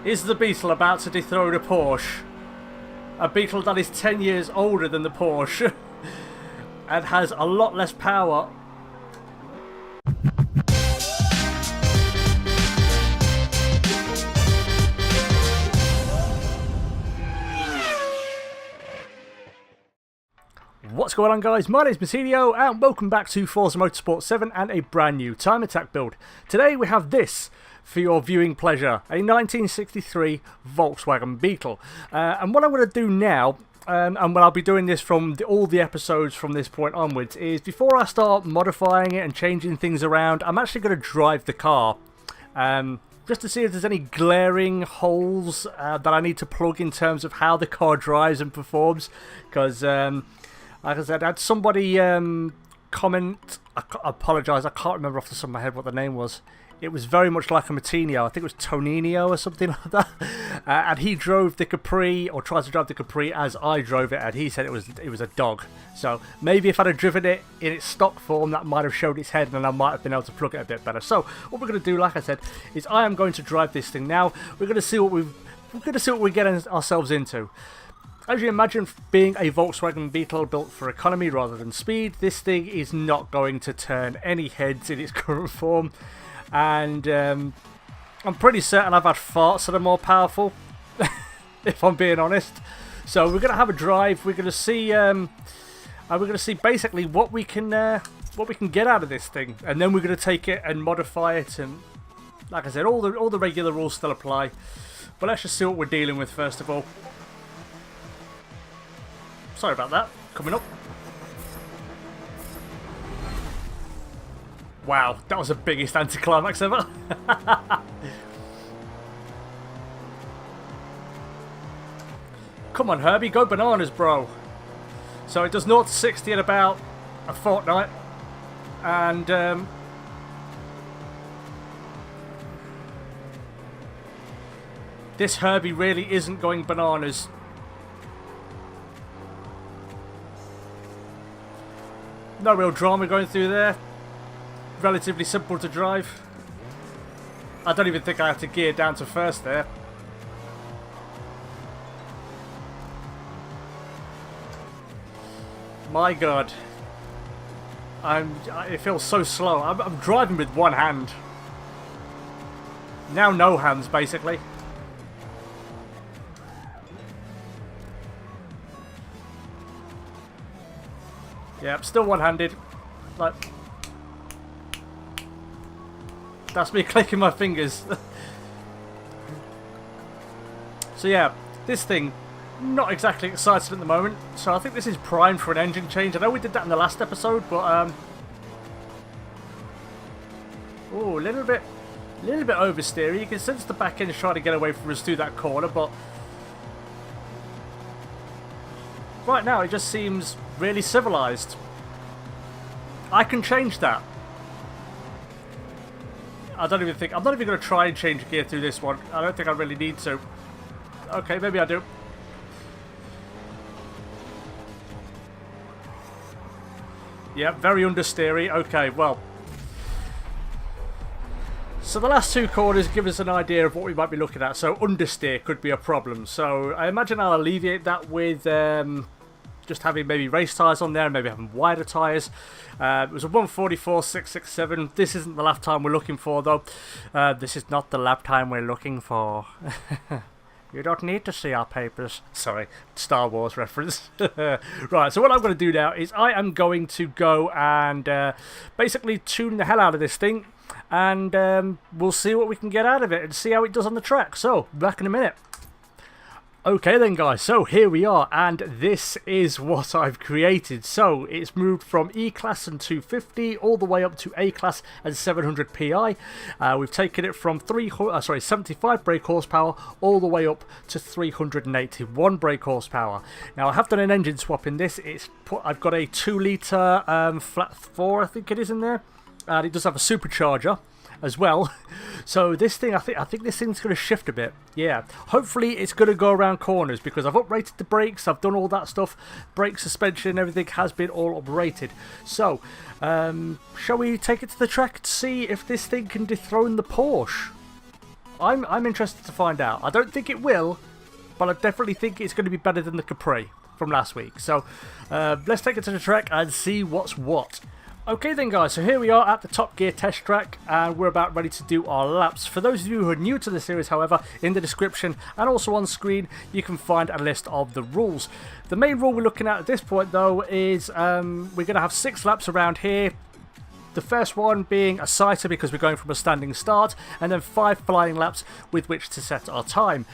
Is the Beetle about to dethrone a Porsche? A Beetle that is 10 years older than the Porsche and has a lot less power. What's going on, guys? My name is Beetle and welcome back to Forza Motorsport 7 and a brand new time attack build. Today we have this for your viewing pleasure, a 1963 Volkswagen Beetle. And what I'm going to do now, and what I'll be doing this from all the episodes from this point onwards, is before I start modifying it and changing things around, I'm actually going to drive the car. Just to see if there's any glaring holes that I need to plug in terms of how the car drives and performs. Because, like I said, I had somebody comment, I apologise, I can't remember off the top of my head what the name was. It was very much like a Matinio, I think it was Toninho or something like that. And he drove the Capri, or tried to drive the Capri as I drove it, and he said it was a dog. So maybe if I'd have driven it in its stock form, that might have showed its head and I might have been able to plug it a bit better. So what we're going to do, like I said, is I am going to drive this thing now. We're going to see what we're getting ourselves into. As you imagine, being a Volkswagen Beetle built for economy rather than speed, this thing is not going to turn any heads in its current form. And I'm pretty certain I've had farts that are more powerful, if I'm being honest. So we're going to have a drive. We're going to see, basically what we can get out of this thing, and then we're going to take it and modify it. And like I said, all the regular rules still apply. But let's just see what we're dealing with first of all. Sorry about that. Coming up. Wow, that was the biggest anticlimax ever. Come on, Herbie, go bananas, bro. So it does 0 to 60 in about a fortnight. And this Herbie really isn't going bananas. No real drama going through there. Relatively simple to drive. I don't even think I have to gear down to first there. My God. It feels so slow. I'm driving with one hand. Now no hands, basically. Yeah, I'm still one-handed. Like, that's me clicking my fingers. So yeah, this thing, not exactly excited at the moment. So I think this is primed for an engine change. I know we did that in the last episode, but oh, a little bit oversteery. You can sense the back end is trying to get away from us through that corner, but right now it just seems really civilized. I can change that. I'm not even going to try and change gear through this one. I don't think I really need to. Okay, maybe I do. Yeah, very understeery. Okay, well. So the last two corners give us an idea of what we might be looking at. So understeer could be a problem. So I imagine I'll alleviate that with just having maybe race tyres on there and maybe having wider tyres. It was a 144.667. This isn't the lap time we're looking for, though. This is not the lap time we're looking for. You don't need to see our papers. Sorry, Star Wars reference. Right, so what I'm going to do now is I am going to go and basically tune the hell out of this thing. And we'll see what we can get out of it and see how it does on the track. So, back in a minute. Okay then, guys, so here we are, and this is what I've created. So it's moved from E-Class and 250 all the way up to A-Class and 700 PI. We've taken it from 75 brake horsepower all the way up to 381 brake horsepower. Now I have done an engine swap in this. I've got a 2 litre flat 4, I think it is, in there, and it does have a supercharger as well. So this thing, I think this thing's going to shift a bit. Yeah, hopefully it's going to go around corners because I've uprated the brakes, I've done all that stuff. Brake suspension, everything has been all uprated. So shall we take it to the track to see if this thing can dethrone the Porsche? I'm interested to find out. I don't think it will, but I definitely think it's going to be better than the Capri from last week. So let's take it to the track and see what's what. Okay then guys, so here we are at the Top Gear test track and we're about ready to do our laps. For those of you who are new to the series, however, in the description and also on screen you can find a list of the rules. The main rule we're looking at this point though is we're going to have 6 laps around here. The first one being a sighter because we're going from a standing start, and then 5 flying laps with which to set our time.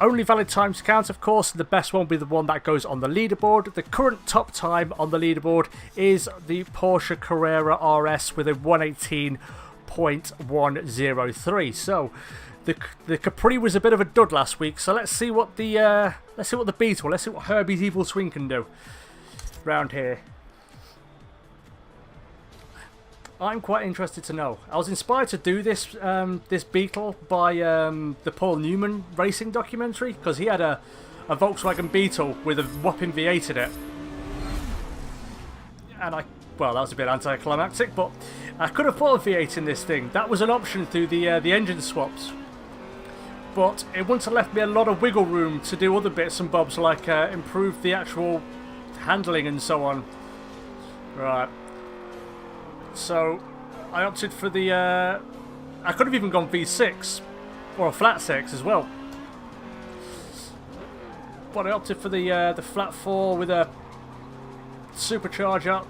Only valid times count, of course. The best one will be the one that goes on the leaderboard. The current top time on the leaderboard is the Porsche Carrera RS with a 118.103. So the Capri was a bit of a dud last week. So let's see what the Beetle, let's see what Herbie's evil swing can do round here. I'm quite interested to know. I was inspired to do this this Beetle by the Paul Newman racing documentary because he had a Volkswagen Beetle with a whopping V8 in it, and well, that was a bit anticlimactic, but I could have put a V8 in this thing. That was an option through the engine swaps, but it wouldn't have left me a lot of wiggle room to do other bits and bobs like improve the actual handling and so on. Right. So I opted for the I could have even gone V6 or a flat 6 as well, but I opted for the flat 4 with a supercharger.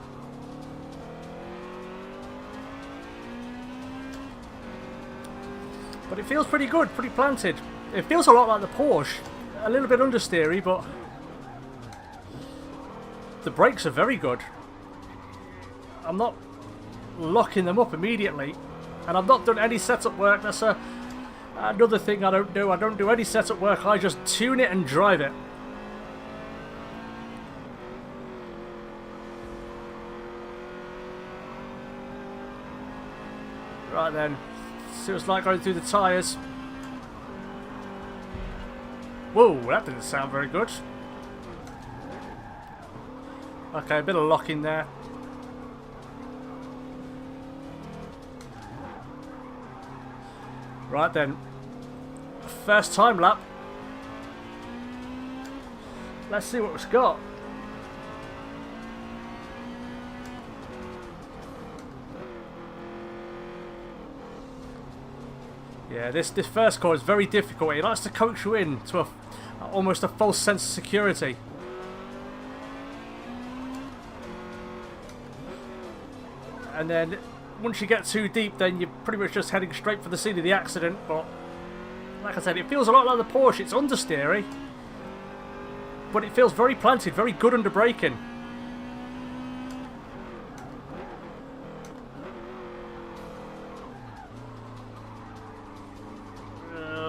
But it feels pretty good, pretty planted. It feels a lot like the Porsche, a little bit understeery, but the brakes are very good. I'm not locking them up immediately, and I've not done any setup work. That's another thing I don't do. I don't do any setup work. I just tune it and drive it. Right then, see what it's like going through the tyres. Whoa, that didn't sound very good. Okay, a bit of locking there. Right then, first time lap. Let's see what it's got. Yeah, this first corner is very difficult. He likes to coach you in to almost a false sense of security. And then once you get too deep, then you're pretty much just heading straight for the scene of the accident. But like I said, it feels a lot like the Porsche. It's understeery, but it feels very planted, very good under braking.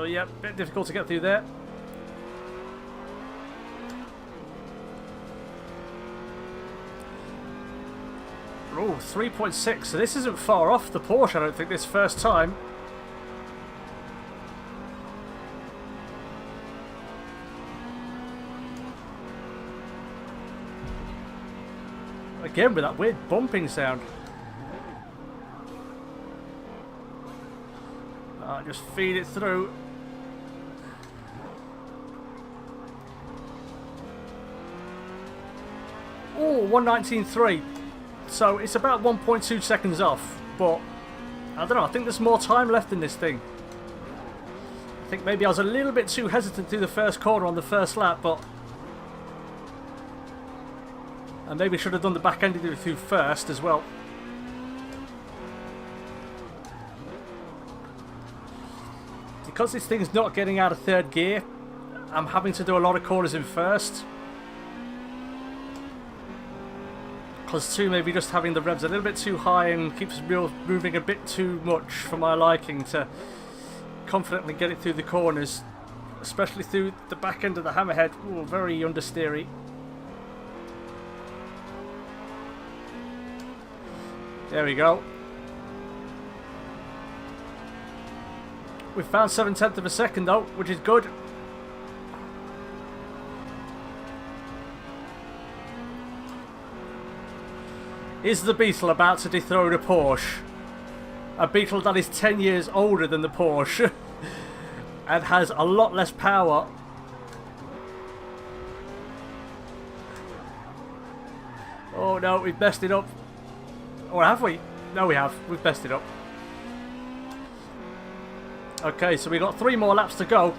Yeah, bit difficult to get through there. Oh, 3.6, so this isn't far off the Porsche, I don't think, this first time. Again with that weird bumping sound. Just feed it through. Oh, 119.3. So it's about 1.2 seconds off, but I don't know, I think there's more time left in this thing. I think maybe I was a little bit too hesitant through the first corner on the first lap, but I maybe should have done the back end of it through first as well. Because this thing's not getting out of third gear, I'm having to do a lot of corners in first. Plus 2, maybe just having the revs a little bit too high and keeps moving a bit too much for my liking to confidently get it through the corners, especially through the back end of the hammerhead. Ooh, very understeery. There we go. We've found 7/10 of a second though, which is good. Is the Beetle about to dethrone a Porsche? A Beetle that is 10 years older than the Porsche. and has a lot less power. Oh no, we've messed it up. Or have we? No, we have. We've messed it up. Okay, so we've got 3 more laps to go.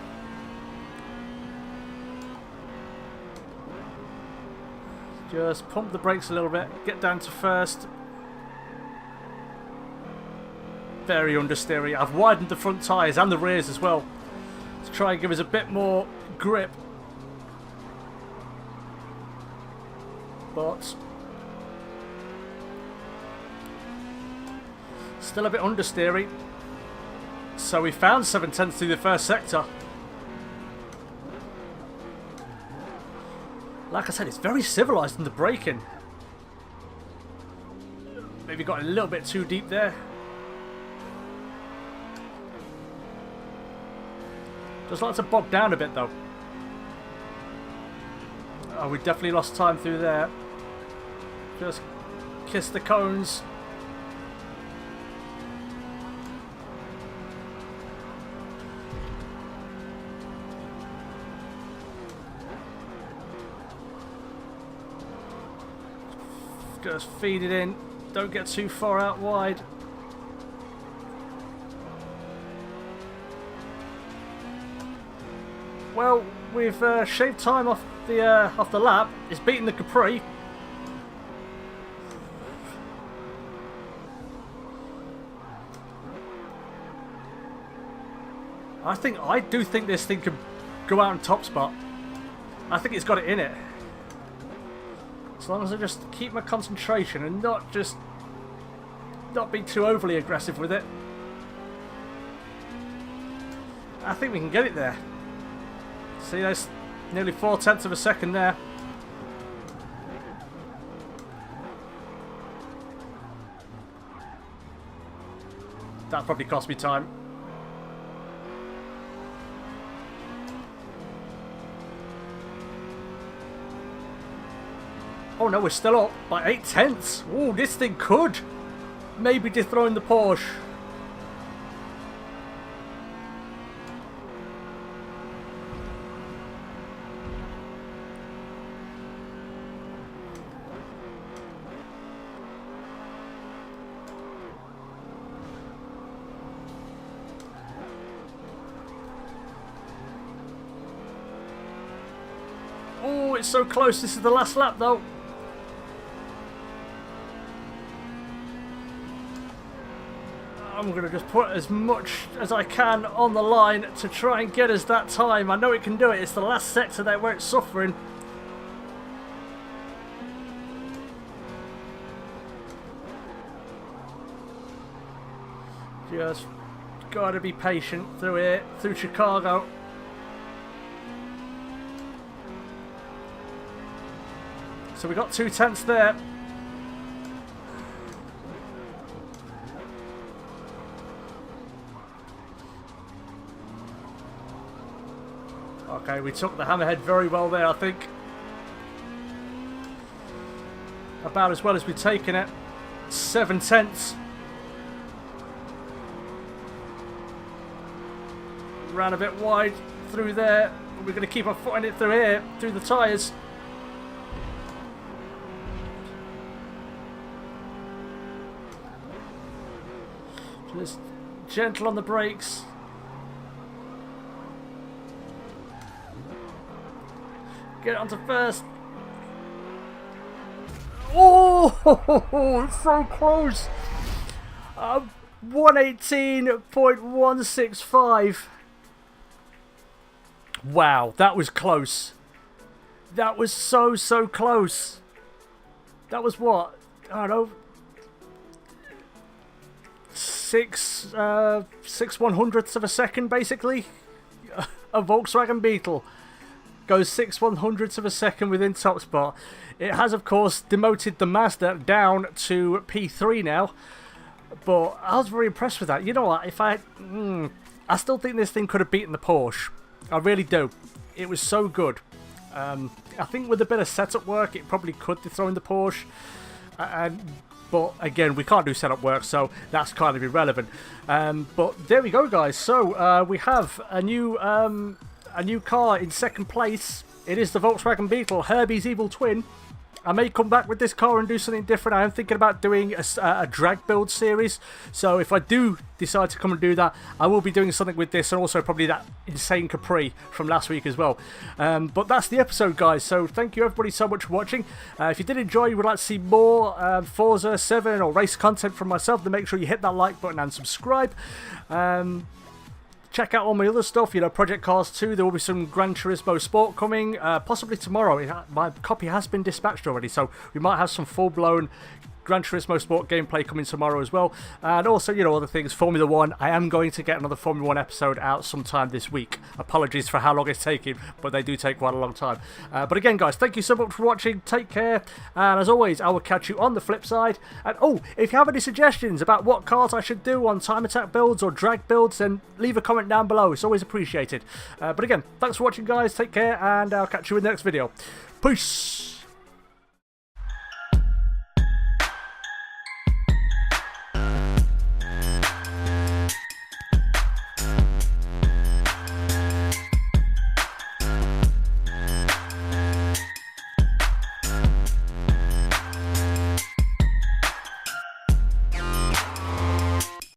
Just pump the brakes a little bit. Get down to first. Very understeery. I've widened the front tyres and the rears as well to try and give us a bit more grip. But still a bit understeery. So we found 7/10 through the first sector. Like I said, it's very civilised in the braking. Maybe got a little bit too deep there. Just like to bog down a bit though. Oh, we definitely lost time through there. Just kiss the cones. Just feed it in. Don't get too far out wide. Well, we've shaved time off the lap. It's beaten the Capri. I do think this thing could go out in top spot. I think it's got it in it. As long as I just keep my concentration and not be too overly aggressive with it. I think we can get it there. See, there's nearly 4/10 of a second there. That probably cost me time. Oh no, we're still up by 8/10. Oh, this thing could maybe dethrone the Porsche. Oh, it's so close. This is the last lap though. I'm going to just put as much as I can on the line to try and get us that time. I know it can do it. It's the last sector there where it's suffering. Just got to be patient through here, through Chicago. So we got 2/10 there. Okay, we took the hammerhead very well there, I think. About as well as we've taken it. 7/10. Ran a bit wide through there. We're going to keep on footing it through here, through the tyres. Just gentle on the brakes. Get onto first. Oh, it's so close. 118.165. Wow, that was close. That was so close. That was what? I don't know. 6/100ths of a second, basically. A Volkswagen Beetle goes 6/100ths of a second within top spot. It has, of course, demoted the Mazda down to P3 now. But I was very impressed with that. You know what? I still think this thing could have beaten the Porsche. I really do. It was so good. I think with a bit of setup work, it probably could dethrone the Porsche. But but again, we can't do setup work, so that's kind of irrelevant. But there we go, guys. So we have a new car in second place. It is the Volkswagen Beetle, Herbie's evil twin. I may come back with this car and do something different. I am thinking about doing a drag build series. So if I do decide to come and do that, I will be doing something with this, and also probably that insane Capri from last week as well. But that's the episode, guys. So thank you everybody so much for watching. If you did enjoy, you would like to see more Forza 7 or race content from myself, then make sure you hit that like button and subscribe. Check out all my other stuff, you know, Project Cars 2, there will be some Gran Turismo Sport coming, possibly tomorrow. My copy has been dispatched already, so we might have some full-blown Gran Turismo Sport gameplay coming tomorrow as well. And also, you know, other things, Formula 1, I am going to get another Formula 1 episode out sometime this week. Apologies for how long it's taking, but they do take quite a long time. But again, guys, thank you so much for watching, take care, and as always, I will catch you on the flip side. And oh, if you have any suggestions about what cars I should do on time attack builds or drag builds, then leave a comment down below, it's always appreciated. But again, thanks for watching, guys, take care, and I'll catch you in the next video. Peace!